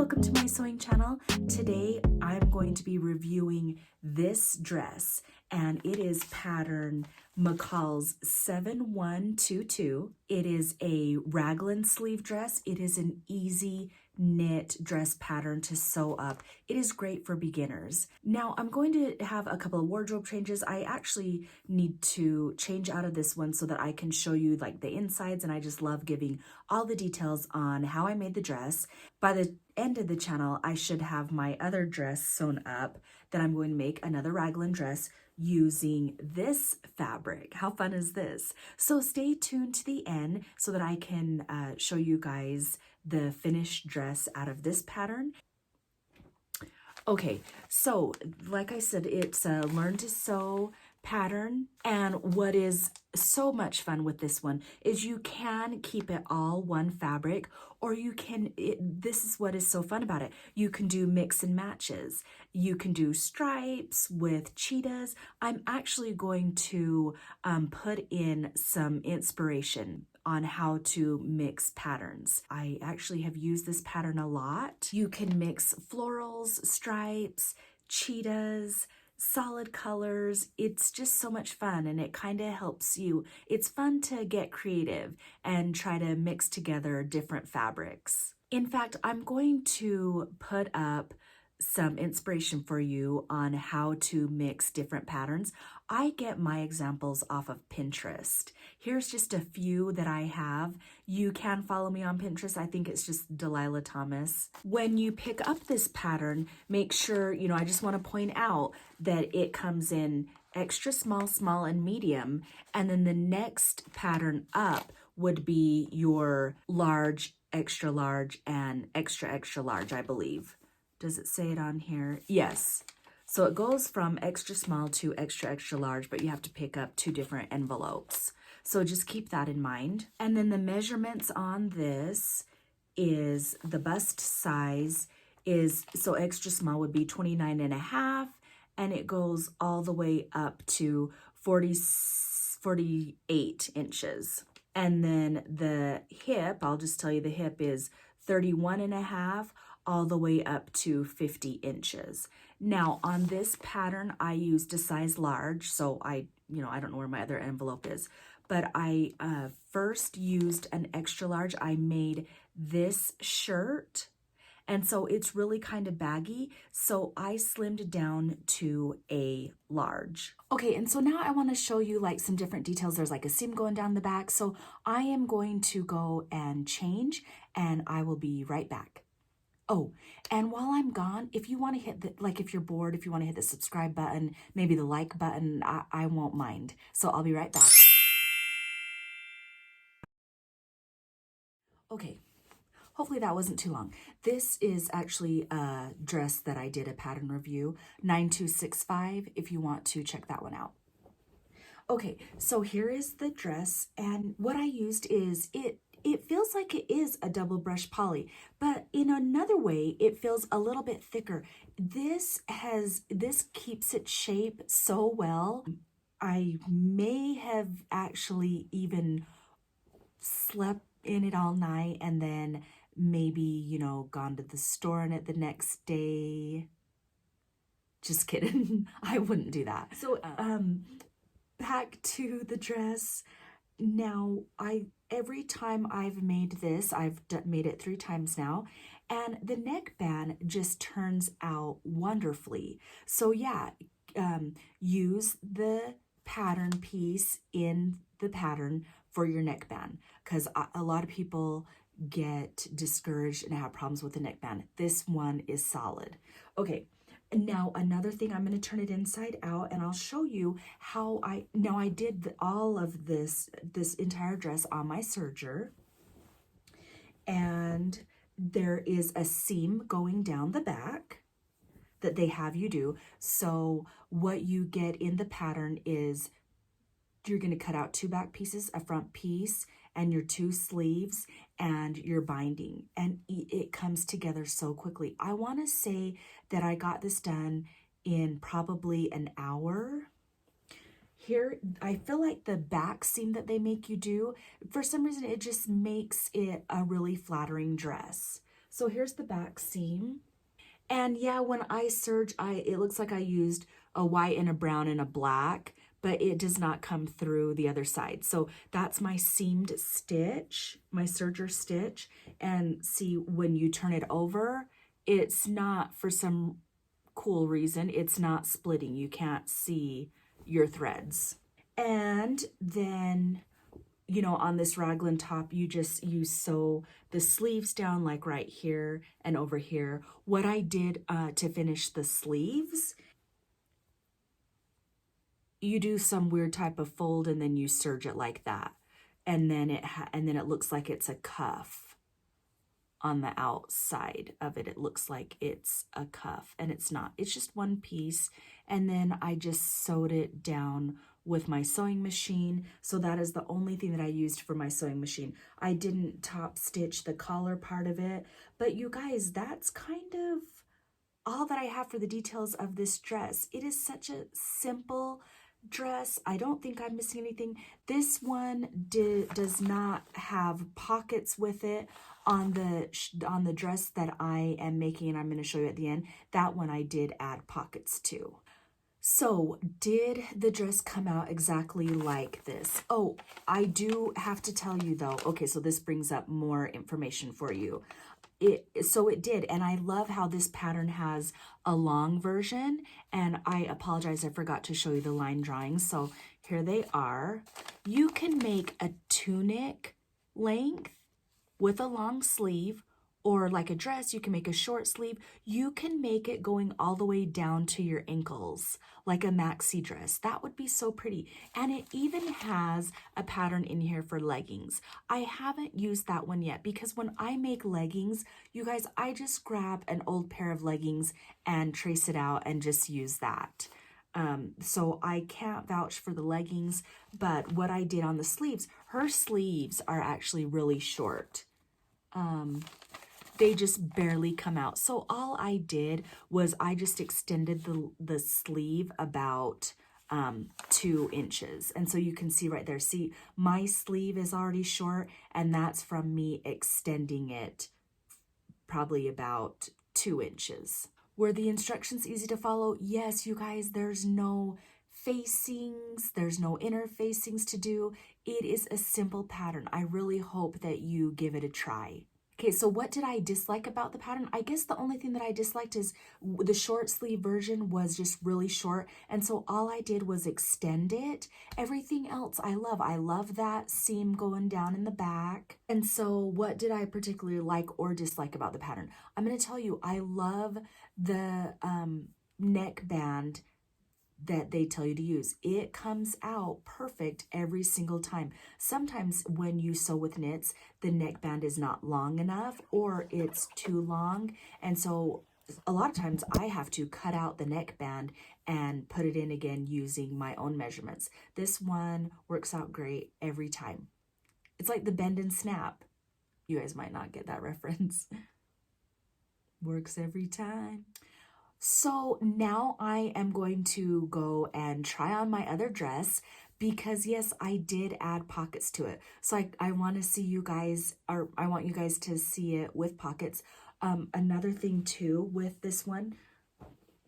Welcome to my sewing channel. Today I'm going to be reviewing this dress, and it is pattern Mccalls 7122. It is a raglan sleeve dress. It is an easy knit dress pattern to sew up. It is great for beginners. Now I'm going to have a couple of wardrobe changes. I actually need to change out of this one so that I can show you like the insides, and I just love giving all the details on how I made the dress. By the end of the channel, I should have my other dress sewn up that I'm going to make another raglan dress using this fabric. How fun is this? So stay tuned to the end so that I can show you guys the finished dress out of this pattern. Okay, so like I said, it's a learn to sew pattern, and what is so much fun with this one is you can keep it all one fabric, or you can, this is what is so fun about it, you can do mix and matches. You can do stripes with cheetahs. I'm actually going to put in some inspiration on how to mix patterns. I actually have used this pattern a lot. You can mix florals, stripes, cheetahs, solid colors. It's just so much fun, and it kind of helps you. It's fun to get creative and try to mix together different fabrics. In fact, I'm going to put up some inspiration for you on how to mix different patterns. I get my examples off of Pinterest. Here's just a few that I have. You can follow me on Pinterest. I think it's just Delilah Thomas. When you pick up this pattern, make sure, I just want to point out that it comes in extra small, small, and medium. And then the next pattern up would be your large, extra large, and extra, extra large, I believe. Does it say it on here? Yes. So it goes from extra small to extra, extra large, but you have to pick up two different envelopes. So just keep that in mind. And then the measurements on this is the bust size is, so extra small would be 29.5, and it goes all the way up to 48 inches. And then the hip, I'll just tell you the hip is 31.5 all the way up to 50 inches. Now on this pattern, I used a size large, so I don't know where my other envelope is, but I first used an extra large. I made this shirt, and so it's really kind of baggy, so I slimmed down to a large. Okay, and so now I want to show you like some different details. There's like a seam going down the back, so I am going to go and change, and I will be right back. Oh, and while I'm gone, if you want to hit the, if you're bored, if you want to hit the subscribe button, maybe the like button, I won't mind. So I'll be right back. Okay, hopefully that wasn't too long. This is actually a dress that I did a pattern review, 9265, if you want to check that one out. Okay, so here is the dress, and what I used is it feels like it is a double brush poly, but in another way, it feels a little bit thicker. This keeps its shape so well. I may have actually even slept in it all night and then maybe, gone to the store in it the next day. Just kidding. I wouldn't do that. So, back to the dress. Now, every time I've made this, I've made it 3 times now, and the neckband just turns out wonderfully. So yeah, use the pattern piece in the pattern for your neckband, because a lot of people get discouraged and have problems with the neckband. This one is solid. Okay. Now, another thing, I'm going to turn it inside out, and I'll show you how I did all of this entire dress on my serger, and there is a seam going down the back that they have you do. So what you get in the pattern is you're going to cut out 2 back pieces, a front piece, and your 2 sleeves, and your binding, and it comes together so quickly. I want to say that I got this done in probably an hour. Here, I feel like the back seam that they make you do, for some reason, it just makes it a really flattering dress. So here's the back seam. And yeah, when I serge, it looks like I used a white and a brown and a black, but it does not come through the other side. So that's my seamed stitch, my serger stitch. And see, when you turn it over, it's not, for some cool reason, it's not splitting. You can't see your threads. And then, you know, on this raglan top, you sew the sleeves down like right here and over here. What I did to finish the sleeves, you do some weird type of fold and then you serge it like that. And then it looks like it's a cuff on the outside of it. It looks like it's a cuff, and it's not. It's just one piece. And then I just sewed it down with my sewing machine. So that is the only thing that I used for my sewing machine. I didn't top stitch the collar part of it, but you guys, that's kind of all that I have for the details of this dress. It is such a simple dress. I don't think I'm missing anything. This one does not have pockets with it on the dress that I am making, and I'm going to show you at the end. That one I did add pockets to. So did the dress come out exactly like this? Oh, I do have to tell you though. Okay, so this brings up more information for you. So it did, and I love how this pattern has a long version, and I apologize, I forgot to show you the line drawings. So here they are. You can make a tunic length with a long sleeve, or like a dress, you can make a short sleeve. You can make it going all the way down to your ankles, like a maxi dress. That would be so pretty. And it even has a pattern in here for leggings. I haven't used that one yet because when I make leggings, you guys, I just grab an old pair of leggings and trace it out and just use that. So I can't vouch for the leggings, but what I did on the sleeves, her sleeves are actually really short. They just barely come out. So all I did was I just extended the sleeve about 2 inches. And so you can see right there, see, my sleeve is already short, and that's from me extending it probably about 2 inches. Were the instructions easy to follow? Yes, you guys, there's no facings, there's no inner facings to do. It is a simple pattern. I really hope that you give it a try. Okay, so what did I dislike about the pattern? I guess the only thing that I disliked is the short sleeve version was just really short, and so all I did was extend it. Everything else I love. I love that seam going down in the back. And so what did I particularly like or dislike about the pattern? I'm going to tell you, I love the neck band that they tell you to use. It comes out perfect every single time. Sometimes when you sew with knits, the neckband is not long enough or it's too long. And so a lot of times I have to cut out the neckband and put it in again using my own measurements. This one works out great every time. It's like the bend and snap. You guys might not get that reference. Works every time. So now I am going to go and try on my other dress because yes, I did add pockets to it. So I want to see you guys, or I want you guys to see it with pockets. Another thing too with this one,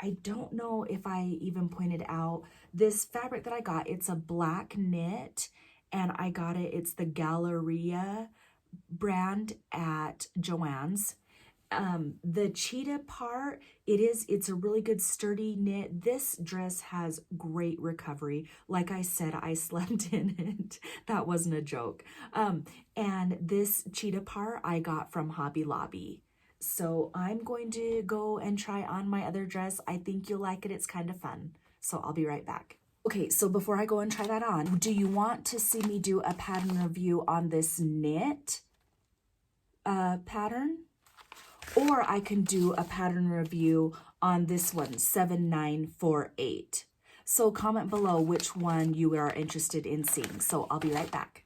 I don't know if I even pointed out this fabric that I got. It's a black knit, and I got it. It's the Galleria brand at Joann's. The cheetah part, it's a really good sturdy knit. This dress has great recovery. Like I said, I slept in it. That wasn't a joke. And this cheetah part I got from Hobby Lobby. So I'm going to go and try on my other dress. I think you'll like it. It's kind of fun. So I'll be right back. Okay, so before I go and try that on, do you want to see me do a pattern review on this knit pattern? Or I can do a pattern review on this one, 7948. So comment below which one you are interested in seeing. So I'll be right back.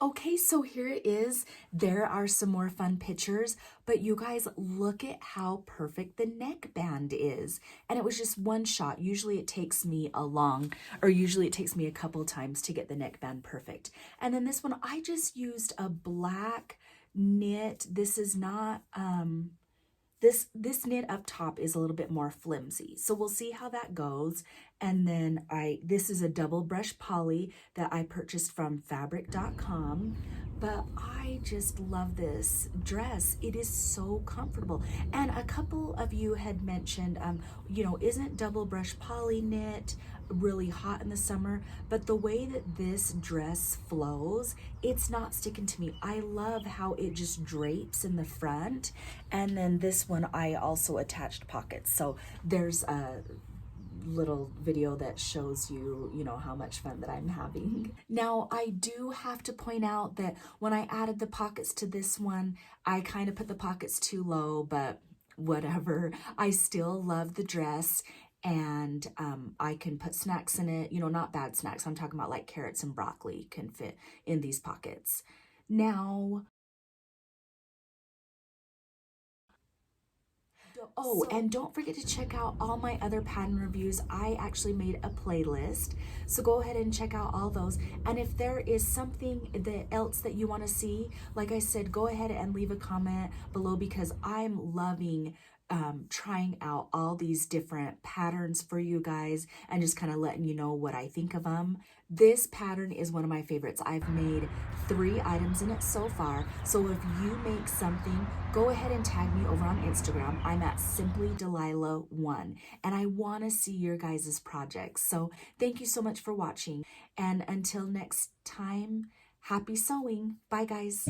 Okay, so here it is. There are some more fun pictures, but you guys, look at how perfect the neckband is. And it was just one shot. Usually it takes me a couple times to get the neckband perfect. And then this one, I just used a black knit. This is not, this knit up top is a little bit more flimsy. So we'll see how that goes. And then this is a double brush poly that I purchased from fabric.com. But I just love this dress. It is so comfortable. And a couple of you had mentioned, isn't double brush poly knit really hot in the summer? But the way that this dress flows, it's not sticking to me. I love how it just drapes in the front. And then this one, I also attached pockets. So there's a little video that shows you, how much fun that I'm having. Now, I do have to point out that when I added the pockets to this one, I kind of put the pockets too low, but whatever. I still love the dress, and I can put snacks in it, not bad snacks. I'm talking about like carrots and broccoli can fit in these pockets. Now, oh, and don't forget to check out all my other pattern reviews. I actually made a playlist, so go ahead and check out all those. And if there is something else that you want to see, like I said, go ahead and leave a comment below, because I'm loving trying out all these different patterns for you guys and just kind of letting you know what I think of them. This pattern is one of my favorites. I've made 3 items in it so far. So if you make something, go ahead and tag me over on Instagram. I'm at simplydelilah1, and I want to see your guys' projects. So thank you so much for watching. And until next time, happy sewing. Bye, guys.